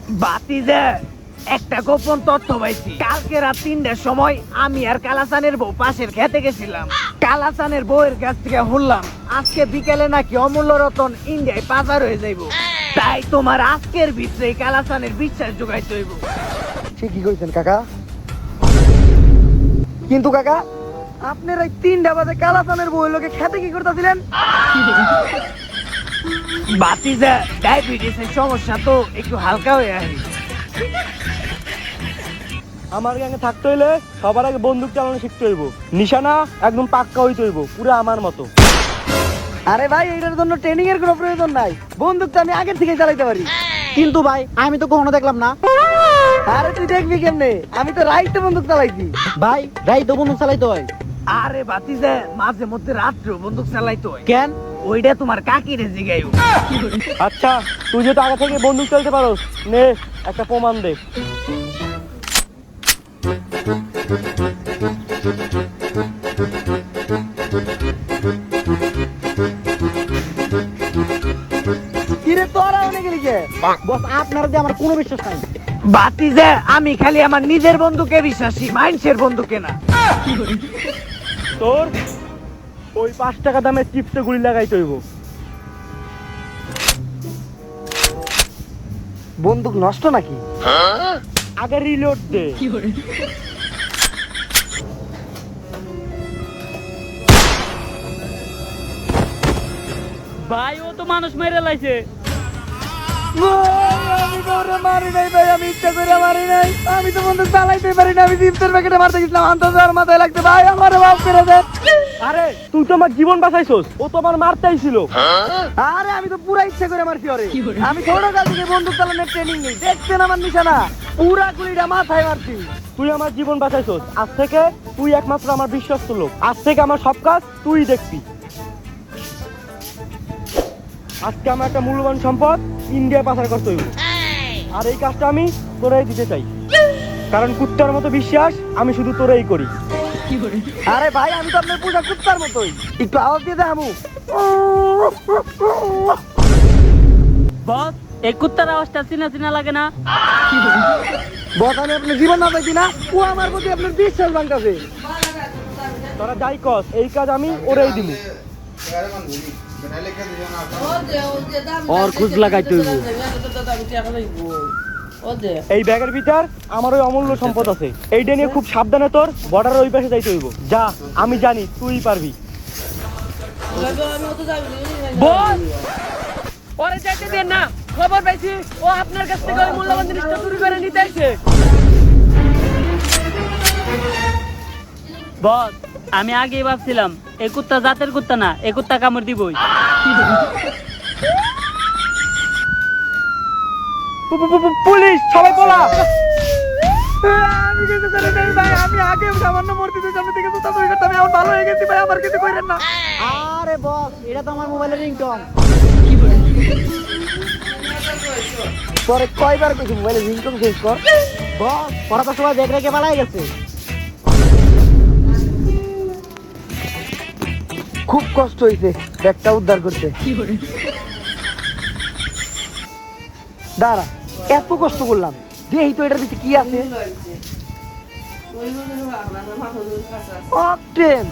বাতিজা একটা গোপন তথ্য পাইছি। কালকে রাত 3টার সময় আমি আর কালাচানের বউ পাশের খেতে গেছিলাম। কালাচানের বউয়ের কাছ থেকে শুনলাম আজকে বিকেলে নাকি অমূল্য রতন ইন্ডিয়ায় পাচার হয়ে যাইব। তাই তোমার আজকের ভিতরে কালাচানের বিশ্বাস যোগাইতে হইব। ঠিকই কইছেন কাকা, কিন্তু কাকা আপনার এই 3টা বাজে কালাচানের বউয়ের লোকে খেতে কি করতেছিলেন? বাতিজা ডায়াবেটিসের সমস্যা তো একটু হালকা হয়ে আসে। আমার গ্যাংয়ে থাকতে হইলে সবার আগে বন্দুক চালানো শিখতে হইব, নিশানা একদম পাক্কা হইতে হইব, পুরো আমার মতো। আরে ভাই এটার জন্য ট্রেনিং এর কোনো প্রয়োজন নাই, বন্দুক তো আমি আগে থেকে চালাইতে পারি। কিন্তু ভাই আমি তো কখনো দেখলাম না। আরে তুই দেখবি কেমনে, আমি তো রাইটে বন্দুক চালাইছি। ভাই রাই তো বন্ধু চালাইতে হয়। আরে বাতিজা মাঝে মধ্যে রাত্রেও বন্দুক চালাইতে হয়। কেন? ওইটা তোমার কাকিরে জিগাইও। আচ্ছা তুই যেহেতু আগে থেকে বন্দুক চালাতে পারো, নে একটা প্রমাণ দে। কিরে তোরা অনেক গেলি কে? বস আপনার দিয়ে আমার কোনো বিশ্বাস নাই। বাতিজা আমি খালি আমার নিজের বন্ধুকে বিশ্বাসী, মানুষের বন্ধুকে না। তোর ওই 5 টাকা দামের চিপসে গুলি লাগাইতে হইব। বন্দুক নষ্ট নাকি? আগে রিলোড দে। ভাই ও তো মানুষ মেরে লাইছে। আমি তোরে মারি নাই ভাই, আমি ইচ্ছা করে মারি নাই, আমি তো বন্দুক চালাইতে পারি না, আমি চিপসের প্যাকেটে মারতে গেছিলাম, আন্তর্জার মাথায় লাগতে ভাই, আমারে মাফ করে দেন। আরে তুই তো আমার জীবন বাঁচাইছস, ও তো আমার মারতে আইছিল। আরে আমি তো পুরা ইচ্ছা করে মারছি ওরে, আমি ছোটকাল থেকে বন্দুক চালানোর ট্রেনিং নেই, দেখছেন আমার নিশানা, পুরা গুলিটা মাথায় মারছি। তুই আমার জীবন বাঁচাইছস, আজ থেকে তুই একমাত্র আমার বিশ্বস্ত লোক, আজ থেকে আমার সব কাজ তুই দেখবি। আজকে আমার একটা মূল্যবান সম্পদ ইন্ডিয়ায় পাচার করতে হইব, আর এই কাজটা আমি তোরাই দিতে চাই, কারণ কুত্তার মতো বিশ্বাস আমি শুধু তোরাই করি। আরে ভাই আমি তো আপনার পুরা কুত্তার মতোই, একটু আওয়াজ দিয়ে দেখামু। বস এই কুত্তার আওয়াজটা চিনা চিনা লাগে না? বস আমি আপনার জীবন না পাইছি না, ও আমার প্রতি আপনার বিশ্বাস ভাঙতেছে। তোরা যাই কস, এই কাজ আমি ওরাই দিব। ওর খোঁজ লাগাইতে হইব। এই ব্যাগের ভিতর আমার ওই অমূল্য সম্পদ আছে, এইটা নিয়ে খুব সাবধানে তোর বর্ডারের ওই পাশে যাইতে হইব। যা, আমি জানি তুই পারবি। বস ওরে যাইতে দেন না, খবর পাইছি ও আপনার কাছ থেকে ওই মূল্যবান জিনিসটা চুরি করে নিতে আইছে। বস আমি আগেই ভাবছিলাম এই কুত্তা জাতের কুত্তা না, এই কুত্তা কামড় দিবই। পুলিশ, সবাই বলা। আমি কিছু করে নেই ভাই, আমি আগে সামান্য মূর্তিদের সামনে থেকে জুতা চুরি করতাম, এখন ভালো হয়ে গেছি ভাই, আমার কিছু করেন না। আরে বস এটা তো আমার মোবাইলের রিংটোন। পরে কয়বার কইছি মোবাইলে রিংটোন চেঞ্জ কর। বস পড়া তো সবাই ব্যাগ রেখে পালাই গেছে। খুব কষ্ট হইছে ব্যাগটা উদ্ধার করতে। দাঁড়া, এত কষ্ট করলাম, দেখি তো এটার ভিতরে কি আছে। অকটেন,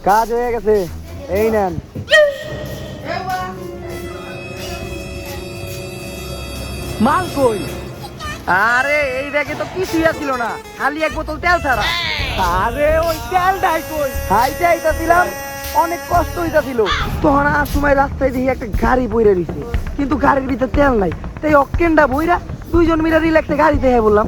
কাজ হয়ে গেছে, এই নেন। মাল কই? আরে এই ব্যাগে তো কিছুই ছিল না, খালি এক বোতল তেল ছাড়া। আরে ওই তেলটাই কই? হাইতে আইতাছিলাম, অনেক কষ্ট হইতাছিল, তখন আর সময় রাস্তায় দেখি একটা গাড়ি বইরা দিছে, কিন্তু গাড়ির ভিতরে তেল নাই, তাই অকটেনটা বইরা দুইজন মিলে রিল্যাক্সে গাড়িতে হ্যাঁ বললাম।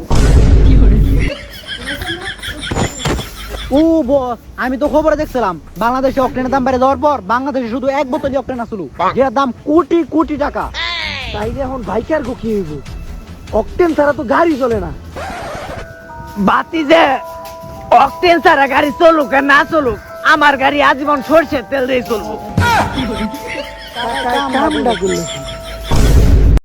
ও বস আমি তো খবরে দেখছিলাম বাংলাদেশে অক্টেনের দাম বেড়ে যাওয়ার পর বাংলাদেশে শুধু এক বোতলই অক্টেন আসলো, যার দাম কোটি কোটি টাকা। তাইলে এখন বাইকার গো কি হইব? অকটেন ছাড়া তো গাড়ি চলে না। বাতিজা অকটেন ছাড়া গাড়ি চলুক আর না চলুক, আমার গাড়ি আজীবন সরষের তেল দিয়ে চলবো। কামটা করলে